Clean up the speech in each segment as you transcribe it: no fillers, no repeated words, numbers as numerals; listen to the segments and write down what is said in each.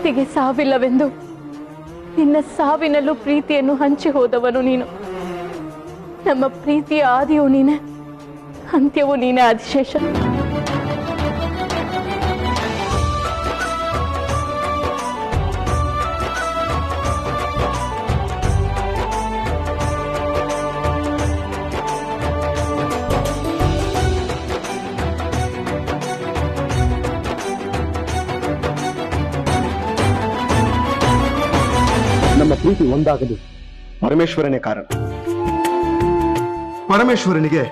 ಪ್ರೀತಿಗೆ ಸಾವಿಲ್ಲವೆಂದು ನಿನ್ನ ಸಾವಿನಲ್ಲೂ ಪ್ರೀತಿಯನ್ನು ಹಂಚಿ ಹೋದವನು ನೀನು. ನಮ್ಮ ಪ್ರೀತಿಯ ಆದಿಯೂ ನೀನೆ, ಅಂತ್ಯವೂ ನೀನೆ ಆದಿಶೇಷ. ನಮ್ಮ ಪ್ರೀತಿ ಒಂದಾಗಲು ಪರಮೇಶ್ವರನೇ ಕಾರಣ. ಪರಮೇಶ್ವರನಿಗೆ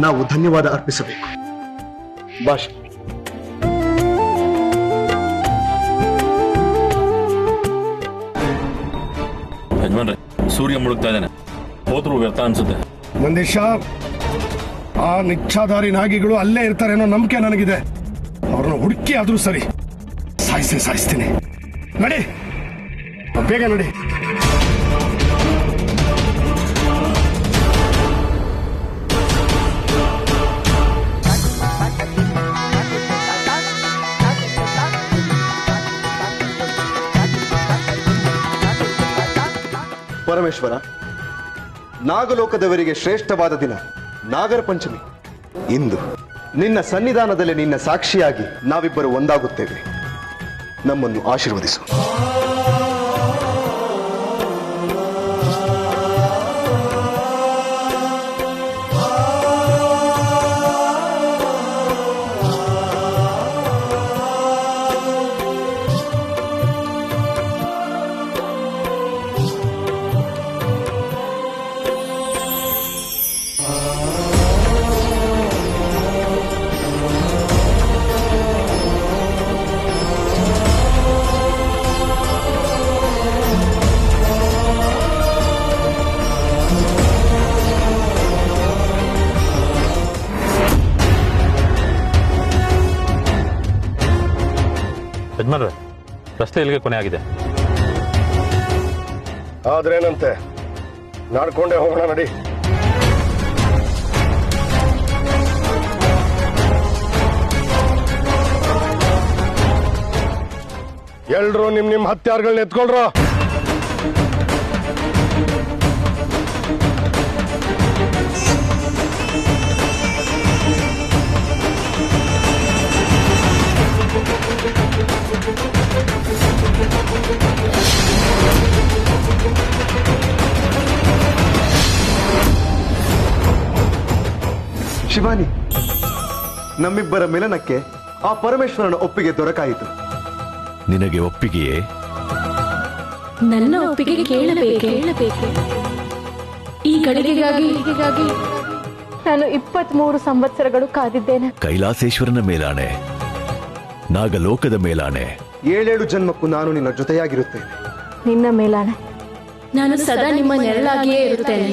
ನಾವು ಧನ್ಯವಾದ ಅರ್ಪಿಸಬೇಕು. ಭಾಷೆ ಯಜಮಾನ್ರೆ, ಸೂರ್ಯ ಮುಳುಗ್ತಾ ಇದ್ದಾನೆ, ಹೋದ್ರು ವ್ಯರ್ಥ ಅನ್ಸುತ್ತೆ. ನಂದೀಶ, ಆ ನಿಚ್ಛಾಧಾರಿ ನಾಗಿಗಳು ಅಲ್ಲೇ ಇರ್ತಾರೇನೋ ನಂಬಿಕೆ ನನಗಿದೆ. ಅವ್ರನ್ನ ಹುಡುಕಿ ಆದ್ರೂ ಸರಿ ಸಾಯಿಸ್ತೀನಿ. ನಡಿ, ಬೇಗ ನಡಿ. ಪರಮೇಶ್ವರ, ನಾಗಲೋಕದವರಿಗೆ ಶ್ರೇಷ್ಠವಾದ ದಿನ ನಾಗರ ಪಂಚಮಿ. ಇಂದು ನಿನ್ನ ಸನ್ನಿಧಾನದಲ್ಲಿ ನಿನ್ನ ಸಾಕ್ಷಿಯಾಗಿ ನಾವಿಬ್ಬರು ಒಂದಾಗುತ್ತೇವೆ. ನಮ್ಮನ್ನು ಆಶೀರ್ವದಿಸು. ಯಜಮಾನ್ರೆ, ರಸ್ತೆ ಇಲ್ಲಿಗೆ ಕೊನೆ ಆಗಿದೆ. ಆದ್ರೇನಂತೆ, ನಾಡ್ಕೊಂಡೇ ಹೋಗೋಣ. ನಡಿ. ಎಲ್ರು ನಿಮ್ ಹತ್ಯಾರಗಳನ್ನ ಎತ್ಕೊಳ್ರೋ. ಶಿವಾನಿ, ನಮ್ಮಿಬ್ಬರ ಮಿಲನಕ್ಕೆ ಆ ಪರಮೇಶ್ವರನ ಒಪ್ಪಿಗೆ ದೊರಕಾಯಿತು. ನಿನಗೆ ಒಪ್ಪಿಗೆಯೇ? ನನ್ನ ಒಪ್ಪಿಗೆ ಕೇಳಬೇಕೆ? ಈ ಗಳಿಗೆಗಾಗಿ ನಾನು 23 ಸಂವತ್ಸರಗಳು ಕಾದಿದ್ದೇನೆ. ಕೈಲಾಸೇಶ್ವರನ ಮೇಲಾಣೆ, ನಾಗಲೋಕದ ಮೇಲಾಣೆ, 7 ಜನ್ಮಕ್ಕೂ ನಾನು ನಿನ್ನ ಜೊತೆಯಾಗಿರುತ್ತೇನೆ. ನಿನ್ನ ಮೇಲಾಣೆ, ನಾನು ಸದಾ ನಿಮ್ಮ ನೆರಳಾಗಿಯೇ ಇರುತ್ತೇನೆ.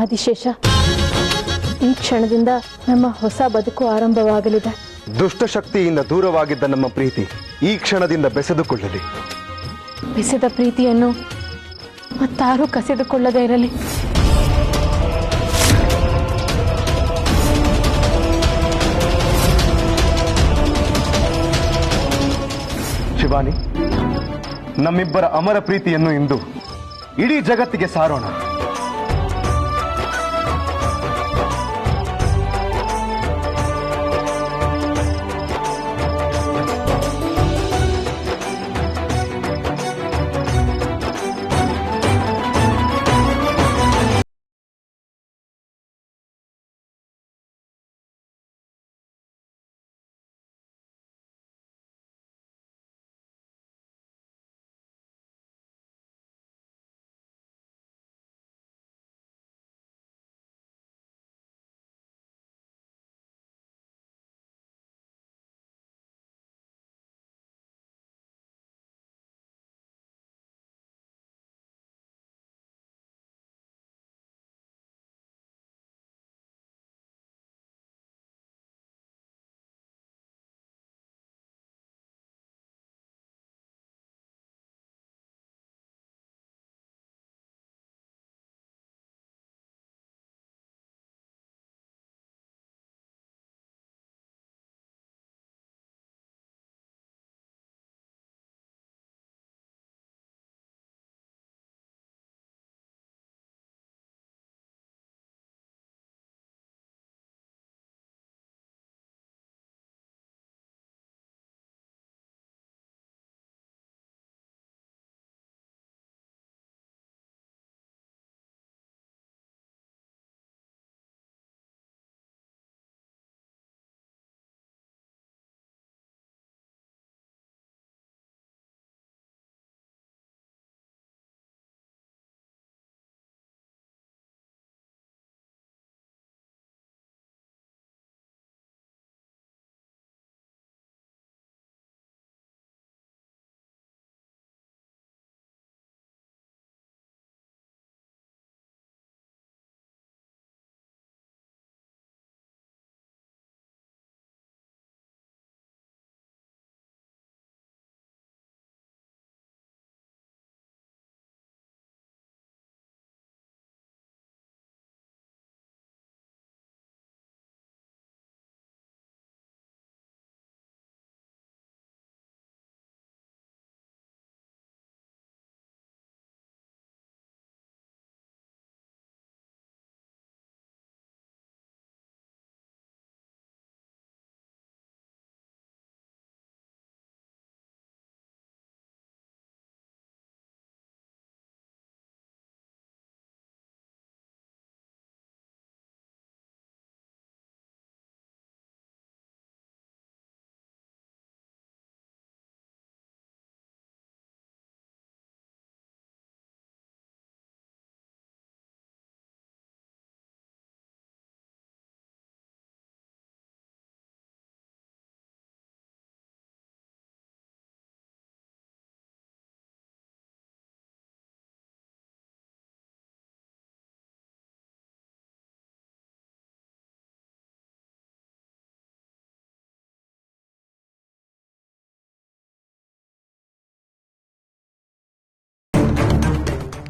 ಆದಿಶೇಷ, ಈ ಕ್ಷಣದಿಂದ ನಮ್ಮ ಹೊಸ ಬದುಕು ಆರಂಭವಾಗಲಿದೆ. ದುಷ್ಟಶಕ್ತಿಯಿಂದ ದೂರವಾಗಿದ್ದ ನಮ್ಮ ಪ್ರೀತಿ ಈ ಕ್ಷಣದಿಂದ ಬೆಸೆದುಕೊಳ್ಳಲಿ. ಬೆಸೆದ ಪ್ರೀತಿಯನ್ನು ಮತ್ತಾರೂ ಕಸಿದುಕೊಳ್ಳದೇ ಇರಲಿ. ಶಿವಾನಿ, ನಮ್ಮಿಬ್ಬರ ಅಮರ ಪ್ರೀತಿಯನ್ನು ಇಂದು ಇಡೀ ಜಗತ್ತಿಗೆ ಸಾರೋಣ.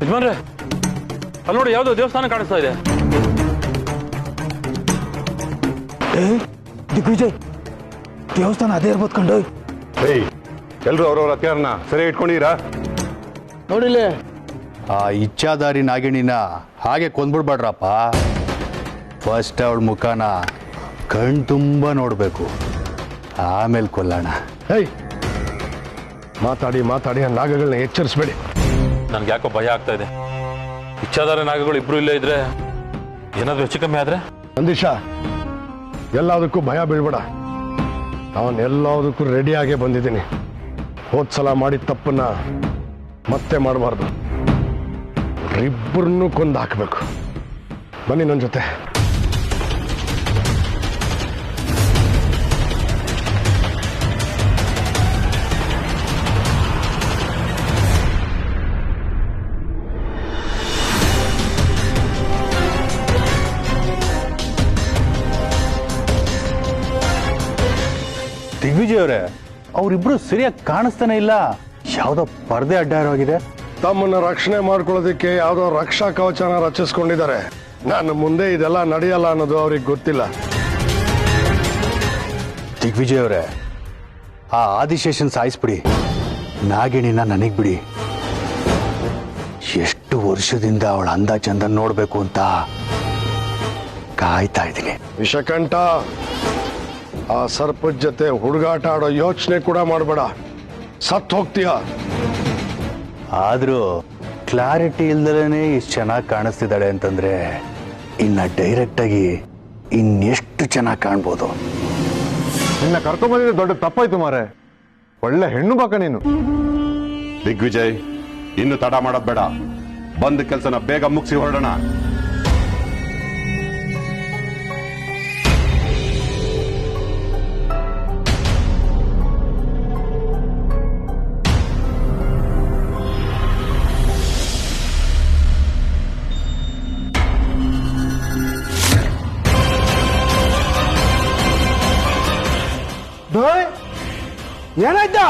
ಯಜಮಾನ್ರೆ ಅಲ್ಲಿ ನೋಡಿ ಯಾವ್ದೋ ದೇವಸ್ಥಾನ ಕಾಣಿಸ್ತಾ ಇದೆ. ದಿಗ್ವಿಜಯ್, ದೇವಸ್ಥಾನ ಅದೇ ಇರ್ಬೋದು ಕಂಡು. ಏಯ್, ಎಲ್ರು ಅವ್ರವ್ರ ಹತ್ಯಾರನ್ನ ಸರಿ ಇಟ್ಕೊಂಡಿರಾ? ನೋಡಿಲ್ಲೇ ಆ ಇಚ್ಛಾದಾರಿ ನಾಗಿಣಿನ ಹಾಗೆ ಕೊಂದ್ಬಿಡ್ಬೇಡ್ರಪ್ಪ. ಫಸ್ಟ್ ಅವಳ ಮುಖನ ಕಣ್ ತುಂಬ ನೋಡಬೇಕು, ಆಮೇಲೆ ಕೊಲ್ಲೋಣ. ಏಯ್, ಮಾತಾಡಿ ಮಾತಾಡಿ ಆ ನಾಗಗಳನ್ನ ಎಚ್ಚರಿಸ್ಬೇಡಿ. ನನ್ಗೆ ಯಾಕೋ ಭಯ ಆಗ್ತಾ ಇದೆ. ಇಚ್ಛಾಧಾರ ನಾಗಗಳು ಇಬ್ರು ಇಲ್ಲೇ ಇದ್ರೆ ಏನಾದ್ರೂ ಹೆಚ್ಚು ಕಮ್ಮಿ ಆದ್ರೆ? ನಂದೀಶ, ಎಲ್ಲದಕ್ಕೂ ಭಯ ಬೀಳ್ಬೇಡ. ನಾನು ಎಲ್ಲದಕ್ಕೂ ರೆಡಿಯಾಗೇ ಬಂದಿದ್ದೀನಿ. ಹೋದ್ಸಲ ಮಾಡಿದ ತಪ್ಪನ್ನ ಮತ್ತೆ ಮಾಡಬಾರ್ದು. ಇಬ್ಬರನ್ನೂ ಕೊಂದು ಹಾಕಬೇಕು. ಬನ್ನಿ ನನ್ನ ಜೊತೆ. ದಿಗ್ವಿಜಯ್ ಅವರೇ, ಅವರಿಬ್ರು ಸರಿಯಾಗಿ ಕಾಣಿಸ್ತಾನೆ ಇಲ್ಲ. ಯಾವುದೋ ಪರದೆ ಅಡ್ಡ ಆಗಿದೆ. ತಮ್ಮನ್ನ ರಕ್ಷಣೆ ಮಾಡ್ಕೊಳ್ಳೋದಕ್ಕೆ ಯಾವುದೋ ರಕ್ಷಾ ಕವಚನ ರಚಿಸ್ಕೊಂಡಿದ್ದಾರೆ. ನಾನು ಮುಂದೆ ಇದೆಲ್ಲ ನಡೆಯಲ್ಲ ಅನ್ನೋದು ಅವ್ರಿಗೆ ಗೊತ್ತಿಲ್ಲ. ದಿಗ್ವಿಜಯ್ ಅವರೇ, ಆ ಆದಿಶೇಷನ್ ಸಾಯಿಸ್ಬಿಡಿ, ನಾಗಿಣಿನ ನನಗ್ ಬಿಡಿ. ಎಷ್ಟು ವರ್ಷದಿಂದ ಅವಳ ಅಂದ ಚಂದ ನೋಡ್ಬೇಕು ಅಂತ ಕಾಯ್ತಾ ಇದ್ದೀನಿ. ವಿಷಕಂಠ, ಆ ಸರ್ಪದ ಜೊತೆ ಹುಡುಗಾಟ ಆಡೋ ಯೋಚನೆ ಕೂಡ ಮಾಡಬೇಡ. ಸತ್ ಹೋಗ್ತೀಯ. ಆದ್ರೂ ಕ್ಲಾರಿಟಿ ಇಲ್ದಲೇ ಇಷ್ಟು ಚೆನ್ನಾಗಿ ಕಾಣಿಸ್ತಿದ್ದಾಳೆ ಅಂತಂದ್ರೆ ಇನ್ನ ಡೈರೆಕ್ಟ್ ಆಗಿ ಇನ್ನೆಷ್ಟು ಚೆನ್ನಾಗಿ ಕಾಣ್ಬೋದು. ನಿನ್ನ ಕರ್ಕೊಂಬಂದಿದ್ದು ದೊಡ್ಡ ತಪ್ಪಾಯ್ತು ಮಾರೆ. ಒಳ್ಳೆ ಹೆಣ್ಣು ಬಾಕ ನೀನು. ದಿಗ್ವಿಜಯ್, ಇನ್ನು ತಡ ಮಾಡೋದ್ ಬೇಡ. ಬಂದ ಕೆಲಸನ ಬೇಗ ಮುಗಿಸಿ ಹೊರಡೋಣ. ಏನಾಯ್ತಾ?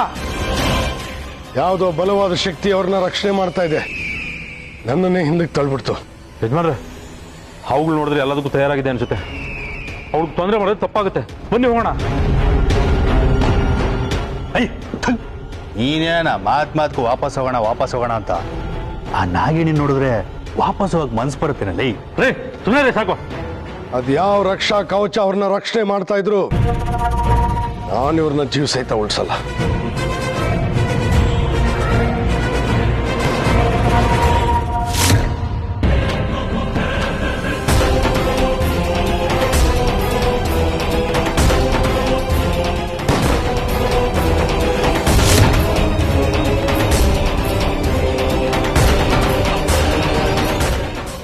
ಯಾವುದೋ ಬಲವಾದ ಶಕ್ತಿ ಅವ್ರನ್ನ ರಕ್ಷಣೆ ಮಾಡ್ತಾ ಇದೆ. ನನ್ನನ್ನೇ ಹಿಂದಕ್ಕೆ ತಳ್ಬಿಡ್ತು. ಯಜಮಾನ್ರೆ, ಅವುಗಳು ನೋಡಿದ್ರೆ ಎಲ್ಲದಕ್ಕೂ ತಯಾರಾಗಿದೆ ಅನ್ಸುತ್ತೆ. ಅವ್ಳಿಗೆ ತೊಂದರೆ ಮಾಡೋದು ತಪ್ಪಾಗುತ್ತೆ. ಬನ್ನಿ ಹೋಗೋಣ. ನೀನೇನ ಮಾತ್ಗೂ ವಾಪಸ್ ಹೋಗೋಣ ಅಂತ. ಆ ನಾಗಿಣಿ ನೋಡಿದ್ರೆ ವಾಪಸ್ ಹೋಗಕ್ ಮನ್ಸು ಬರುತ್ತೇನಲ್ಲಿ. ರೇ, ಸುಮ್ಮನೆ ರೇ, ಸಾಕು. ಅದ್ಯಾವ ರಕ್ಷಾ ಕವಚ ಅವ್ರನ್ನ ರಕ್ಷಣೆ ಮಾಡ್ತಾ ಇದ್ರು, ನಾನು ಇವ್ರನ್ನ ಜೀವ ಸಹಿತ ಉಳಿಸಲ್ಲ.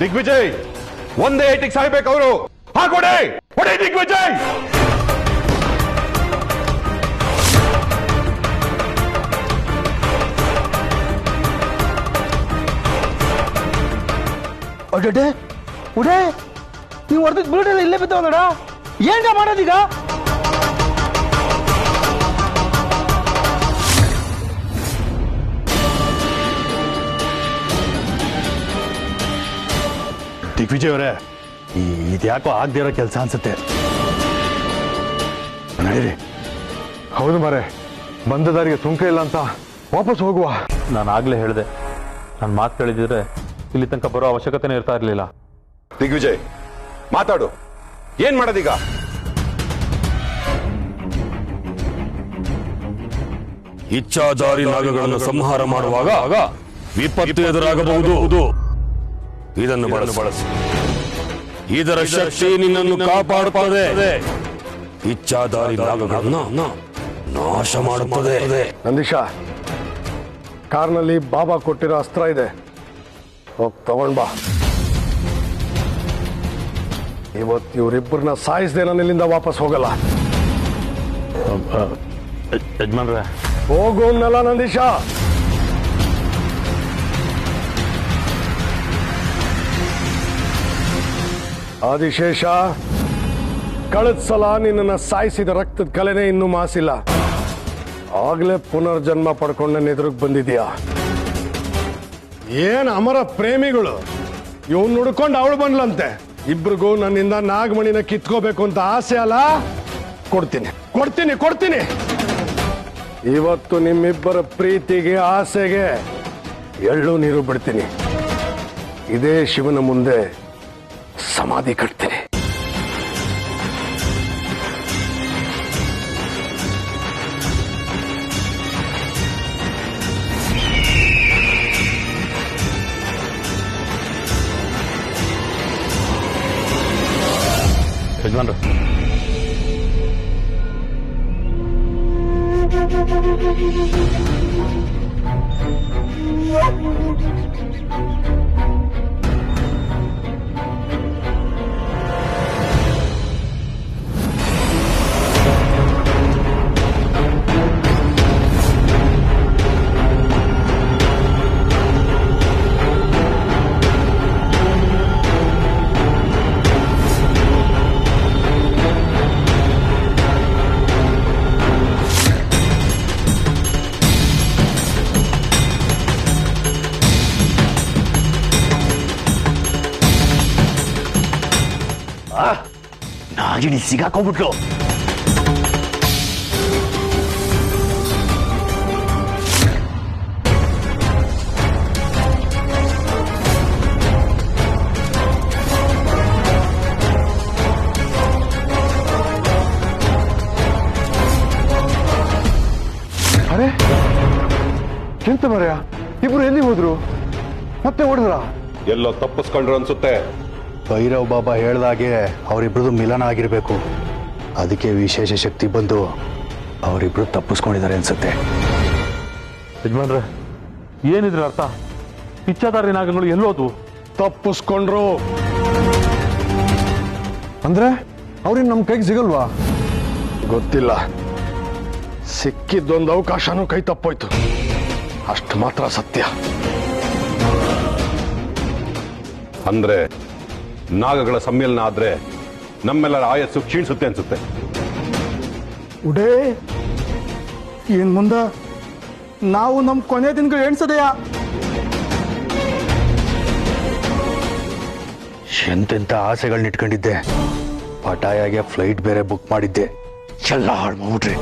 ದಿಗ್ವಿಜಯ್, ಒಂದೇ ಏಟಿಗೆ ಸಾಯ್ಬೇಕು ಅವರು. ಹಾಕೊಡೆ ಹೊಡೆ ದಿಗ್ವಿಜಯ್. ಒಡ್ಡೆ ಉಡೇ, ನೀವು ಹೊಡೆದ್ ಬುಲೆಟ್ ಇಲ್ಲೇ ಬಿದ್ದವನಡ. ಏನ್ಗ ಮಾಡೋದೀಗ? ದಿಗ್ವಿಜಯ್ ಅವರೇ, ಇದ್ಯಾಕೋ ಆಗದಿರೋ ಕೆಲಸ ಅನ್ಸುತ್ತೆ. ನಡೀರಿ. ಹೌದು ಮಾರೆ, ಬಂದ ದಾರಿಗೆ ಸುಂಕ ಇಲ್ಲ ಅಂತ ವಾಪಸ್ ಹೋಗುವ. ನಾನು ಆಗ್ಲೇ ಹೇಳಿದೆ, ನನ್ನ ಮಾತು ಕೇಳಿದ್ರೆ ಇಲ್ಲಿ ತನಕ ಬರೋ ಅವಶ್ಯಕತೆನೇ ಇರ್ತಾ ಇರಲಿಲ್ಲ. ದಿಗ್ವಿಜಯ್, ಮಾತಾಡು. ಏನ್ ಮಾಡೋದೀಗ? ಇಚ್ಛಾಧಾರಿ ನಾಗಗಳನ್ನು ಸಂಹಾರ ಮಾಡುವಾಗ ವಿಪತ್ತು ಎದುರಾಗಬಹುದು. ಇದನ್ನು ಬಳಸಿ ಇದರ ಶಕ್ತಿ ನಿನ್ನನ್ನು ಕಾಪಾಡುತ್ತದೆ. ಇಚ್ಛಾಧಾರಿ ನಾಗಗಳನ್ನು ನಾಶ ಮಾಡುತ್ತದೆ. ನಂದೀಶ, ಕಾರ್ನಲ್ಲಿ ಬಾಬಾ ಕೊಟ್ಟಿರೋ ಅಸ್ತ್ರ ಇದೆ, ಹೋಗಿ ತಗೊಂಡ್ ಬಾ. ಇವತ್ತು ಇವರಿಬ್ಬರನ್ನ ಸಾಯಿಸದೆ ನಾನು ಇಲ್ಲಿಂದ ವಾಪಸ್ ಹೋಗಲ್ಲ. ಯಜಮಾನ್ರೆ, ಹೋಗೋನ್ನಲ್ಲ ನಂದೀಶ. ಆದಿಶೇಷ, ಕಳೆದ ಸಲ ನಿನ್ನನ್ನು ಸಾಯಿಸಿದ ರಕ್ತದ ಕಲೆನೇ ಇನ್ನೂ ಮಾಸಿಲ್ಲ. ಆಗ್ಲೇ ಪುನರ್ಜನ್ಮ ಪಡ್ಕೊಂಡು ನನ್ನ ಎದುರಿಗೆ ಬಂದಿದ್ಯಾ. ಏನ್ ಅಮರ ಪ್ರೇಮಿಗಳು. ಇವನ್ ಹುಡ್ಕೊಂಡು ಅವಳು ಬಂದ್ಲಂತೆ. ಇಬ್ರಿಗೂ ನನ್ನಿಂದ ನಾಗಮಣಿನ ಕಿತ್ಕೋಬೇಕು ಅಂತ ಆಸೆ ಅಲ್ಲ. ಕೊಡ್ತೀನಿ ಕೊಡ್ತೀನಿ ಕೊಡ್ತೀನಿ. ಇವತ್ತು ನಿಮ್ಮಿಬ್ಬರ ಪ್ರೀತಿಗೆ ಆಸೆಗೆ ಎಳ್ಳು ನೀರು ಬಿಡ್ತೀನಿ. ಇದೇ ಶಿವನ ಮುಂದೆ ಸಮಾಧಿ ಕಟ್ತೀನಿ. ಯಜಮಾನ್ರು, ನಾಗಿಣಿ ಸಿಗಾಕೊಂಡ್ಬಿಟ್ಲು. ಅರೆ ಎಂತ ಮರ್ಯ, ಇಬ್ರು ಎಲ್ಲಿ ಹೋದ್ರು? ಮತ್ತೆ ಓಡಿದ್ರ? ಎಲ್ಲೋ ತಪ್ಪಿಸ್ಕೊಂಡ್ರು ಅನ್ಸುತ್ತೆ. ಭೈರವ್ ಬಾಬಾ ಹೇಳ್ದಾಗೆ ಅವರಿಬ್ರದ್ದು ಮಿಲನ ಆಗಿರ್ಬೇಕು. ಅದಕ್ಕೆ ವಿಶೇಷ ಶಕ್ತಿ ಬಂದು ಅವರಿಬ್ರು ತಪ್ಪಿಸ್ಕೊಂಡಿದ್ದಾರೆ ಅನ್ಸುತ್ತೆ. ಯಜಮಾನ್ರೆ, ಏನಿದ್ರ ಅರ್ಥ? ಪಿಚ್ಚಾದಾರಿ ನಾಗಗಳು ಎಲ್ಲೋದು? ತಪ್ಪಿಸ್ಕೊಂಡ್ರು ಅಂದ್ರೆ ಅವ್ರಿನ್ ನಮ್ ಕೈಗೆ ಸಿಗಲ್ವಾ? ಗೊತ್ತಿಲ್ಲ. ಸಿಕ್ಕಿದ್ದೊಂದು ಅವಕಾಶನೂ ಕೈ ತಪ್ಪೋಯ್ತು. ಅಷ್ಟು ಮಾತ್ರ ಸತ್ಯ. ಅಂದ್ರೆ ನಾಗಗಳ ಸಮ್ಮೇಳನ ಆದ್ರೆ ನಮ್ಮೆಲ್ಲರ ಆಯಸ್ಸು ಕ್ಷೀಣಿಸುತ್ತೆ ಅನ್ಸುತ್ತೆ. ಉಡೇ ಏನ್ ಮುಂದ ನಾವು ನಮ್ ಕೊನೆ ದಿನಗಳು ಎಣ್ಸದೆಯಾ? ಎಂತೆಂತ ಆಸೆಗಳನ್ನ ಇಟ್ಕೊಂಡಿದ್ದೆ. ಪಟಾಯಾಗೆ ಫ್ಲೈಟ್ ಬೇರೆ ಬುಕ್ ಮಾಡಿದ್ದೆ. ಎಲ್ಲ ಹಾಳು ಮಾಡ್ಬಿಟ್ರಿ.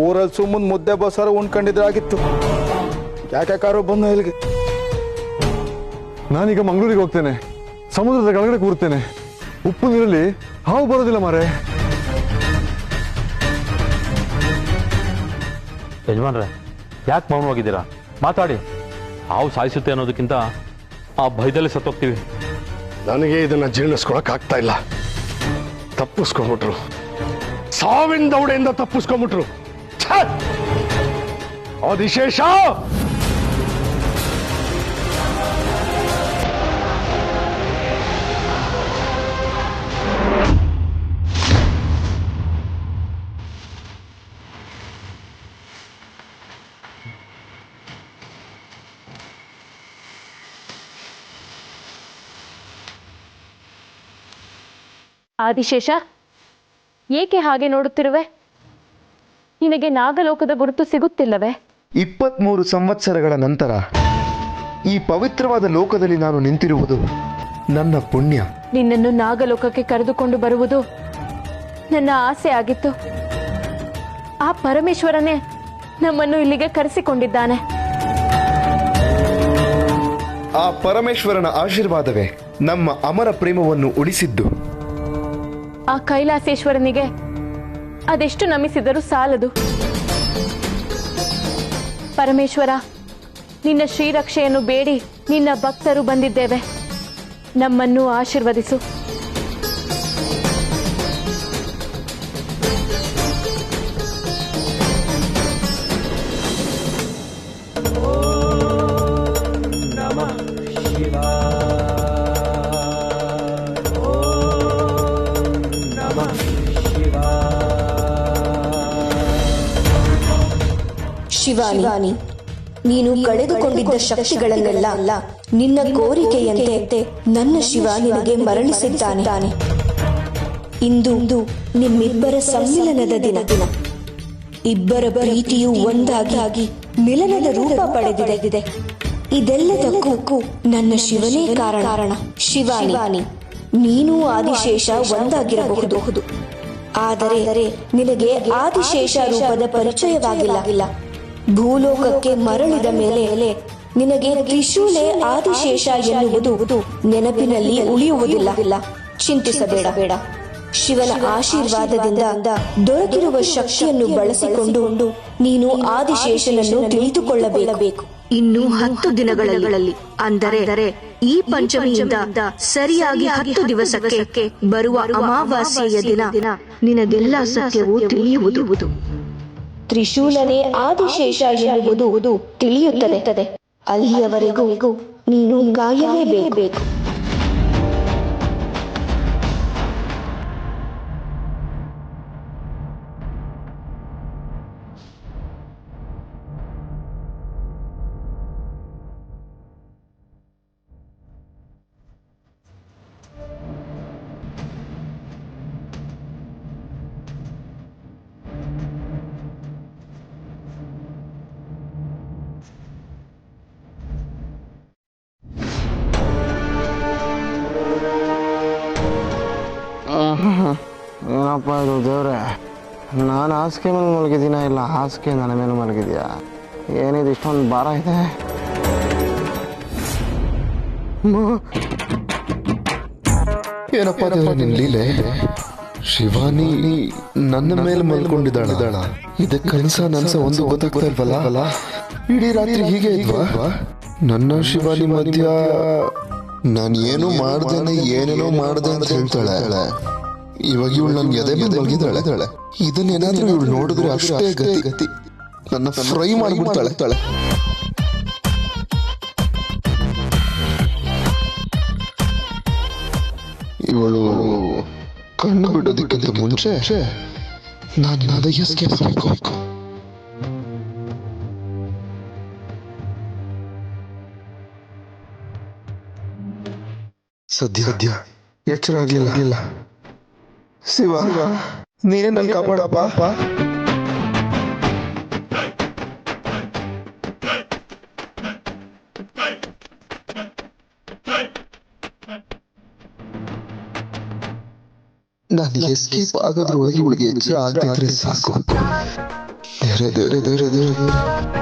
ಊರಲ್ಲಿ ಸುಮ್ಮನೆ ಮುದ್ದೆ ಬಸಾರ ಉಣ್ಕೊಂಡಿದ್ರೆ ಆಗಿತ್ತು. ಯಾಕಾರು ಬಂದು ಇಲ್ಲಿಗೆ. ನಾನೀಗ ಮಂಗಳೂರಿಗೆ ಹೋಗ್ತೇನೆ. ಸಮುದ್ರದ ಕೆಳಗಡೆ ಕೂರ್ತೇನೆ. ಉಪ್ಪು ನೀರಲ್ಲಿ ಹಾವು ಬರೋದಿಲ್ಲ ಮಾರೆ. ಯಜಮಾನ್ರೆ, ಯಾಕೆ ಮೌನವಾಗಿದ್ದೀರಾ? ಮಾತಾಡಿ. ಹಾವು ಸಾಯಿಸುತ್ತೆ ಅನ್ನೋದಕ್ಕಿಂತ ಆ ಭಯದಲ್ಲಿ ಸತ್ತೋಗ್ತೀವಿ. ನನಗೆ ಇದನ್ನ ಜೀರ್ಣಿಸ್ಕೊಳಕ್ ಆಗ್ತಾ ಇಲ್ಲ. ತಪ್ಪಿಸ್ಕೊಂಡ್ಬಿಟ್ರು. ಸಾವಿನ ದೌಡೆಯಿಂದ ತಪ್ಪಿಸ್ಕೊಂಡ್ಬಿಟ್ರು. ಆದಿಶೇಷ, ಆದಿಶೇಷ, ಏಕೆ ಹಾಗೆ ನೋಡುತ್ತಿರುವೆ? ನಿನಗೆ ನಾಗಲೋಕದ ಗುರುತು ಸಿಗುತ್ತಿಲ್ಲವೇ? 23 ಸಂವತ್ಸರಗಳ ನಂತರ ಈ ಪವಿತ್ರವಾದ ಲೋಕದಲ್ಲಿ ನಾನು ನಿಂತಿರುವುದು ನನ್ನ ಪುಣ್ಯ. ನಿನ್ನನ್ನು ನಾಗಲೋಕಕ್ಕೆ ಕರೆದುಕೊಂಡು ಬರುವುದು ನನ್ನ ಆಸೆ ಆಗಿತ್ತು. ಆ ಪರಮೇಶ್ವರನೇ ನಮ್ಮನ್ನು ಇಲ್ಲಿಗೆ ಕರೆಸಿಕೊಂಡಿದ್ದಾನೆ. ಆ ಪರಮೇಶ್ವರನ ಆಶೀರ್ವಾದವೇ ನಮ್ಮ ಅಮರ ಪ್ರೇಮವನ್ನು ಉಳಿಸಿದ್ದು. ಆ ಕೈಲಾಸೇಶ್ವರನಿಗೆ ಅದೆಷ್ಟು ನಮಿಸಿದರೂ ಸಾಲದು. ಪರಮೇಶ್ವರ, ನಿನ್ನ ಶ್ರೀರಕ್ಷೆಯನ್ನು ಬೇಡಿ ನಿನ್ನ ಭಕ್ತರು ಬಂದಿದ್ದೇವೆ. ನಮ್ಮನ್ನು ಆಶೀರ್ವದಿಸು. ಶಿವಾನಿ, ನೀನು ಕಳೆದುಕೊಂಡಿದ್ದ ಶಕ್ತಿಗಳನ್ನೆಲ್ಲ ನಿನ್ನ ಕೋರಿಕೆಯಂತೆ ನನ್ನ ಶಿವ ನಿನಗೆ ಮರಳಿಸಿದ್ದಾನೆ. ಇಂದು ನಿಮ್ಮಿಬ್ಬರ ಸಮ್ಮಿಲನದ ದಿನ. ಇಬ್ಬರ ಪ್ರೀತಿಯು ಒಂದಾಗಿ ಮಿಲನದ ರೂಪ ಪಡೆದಿದೆ. ಇದೆಲ್ಲದಕ್ಕೂ ನನ್ನ ಶಿವನೇ ಕಾರಣ. ಶಿವಾನಿ, ನೀನು ಆದಿಶೇಷ ಒಂದಾಗಿರಬಹುದು, ಆದರೆ ನಿನಗೆ ಆದಿಶೇಷ ರೂಪದ ಪರಿಚಯವಾಗಿಲ್ಲ. ಭೂಲೋಕಕ್ಕೆ ಮರಳಿದ ಮೇಲೆ ನಿನಗೆ ತ್ರಿಶೂಲೆ ಆದಿಶೇಷ ಎನ್ನುವುದು ನೆನಪಿನಲ್ಲಿ ಉಳಿಯುವುದಿಲ್ಲ. ಚಿಂತಿಸಬೇಡ. ಶಿವನ ಆಶೀರ್ವಾದದಿಂದ ದೊರಕಿರುವ ಶಕ್ತಿಯನ್ನು ಬಳಸಿಕೊಂಡು ನೀನು ಆದಿಶೇಷನನ್ನು ತಿಳಿದುಕೊಳ್ಳಬೇಕು. ಇನ್ನು 10 ದಿನಗಳಲ್ಲಿ, ಅಂದರೆ ಈ ಪಂಚಮಿಯಿಂದ ಸರಿಯಾಗಿ 10 ದಿವಸಕ್ಕೆ ಬರುವ ಅಮಾವಾಸ್ಯೆಯ ದಿನ ನಿನಗೆಲ್ಲ ಸತ್ಯವೂ ತಿಳಿಯುವುದು. ತ್ರಿಶೂಲನೇ ಆದಿಶೇಷ ಎನ್ನುವುದು ತಿಳಿಯುತ್ತದೆ. ಅಲ್ಲಿಯವರೆಗೂ ನೀನು ಕಾಯಲೇಬೇಕು. ಏನಪ್ಪ ಇದು ದೇವ್ರೆ, ನಾನು ಹಾಸಿಗೆ ಮೇಲೆ ಮಲಗಿದ್ದೀನ ಇಲ್ಲ ಹಾಸಿಗೆ ನನ್ನ ಮೇಲೆ ಮಲಗಿದ್ಯಾ? ಏನಿದು ಇಷ್ಟೊಂದು ಭಾರ ಇದೆ? ಏನಪ್ಪ ನಿನ್ ಲೀಲೆ? ಶಿವಾನಿ ನನ್ನ ಮೇಲೆ ಮಲ್ಕೊಂಡಿದ್ದಾಳ. ಇದಕ್ಕೆ ಕನಸ ಒಂದು ಗೊತ್ತಾಗ್ತಾ ಇಲ್ವಲ್ಲ? ಇಡೀ ರಾತ್ರಿ ಹೀಗೆ ಇದ್ವಾ? ನನ್ನ ಶಿವಾನಿ ಮಧ್ಯ ನಾನು ಏನು ಮಾಡ್ದೇನೆ ಏನೇನೋ ಮಾಡ್ದೆ ಅಂತ ಹೇಳ್ತಾಳೆ. ಇವಾಗ ಇವಳು ನನ್ನ ಎದೆ ಮೇಲೆ ಮಲಗಿದ್ದಾಳೆ. ಇದನ್ನೇನಾದ್ರೂ ಇವಳು ನೋಡಿದ್ರೆ ಅಷ್ಟೇ ಗತಿ. ನನ್ನ ಫ್ರೈ ಮಾಡಿಬಿಡ್ತಾಳೆ. ಇವಳು ಕಣ್ಣು ಬಿಡೋದಕ್ಕಿಂತ ಮುಂಚೆ ನಾನು ಎಸ್ಕೇಪ್ ಆಗಬೇಕು. ಸದ್ಯ ಎಚ್ಚರ ಆಗ್ಲಿಲ್ಲ. ಶಿವ, ನೀನೇ ನನ್ನ ಕಾಪಾಡಪ್ಪ. ನಾನು ಎಸ್ಕೇಪ್ ಆಗೋದ್ರೊಳಗೆ ಇವಳಿಗೆ ಎಚ್ಚರ ಆಗದಿದ್ರೆ ಸಾಕು. ದೇವ್ರೆ.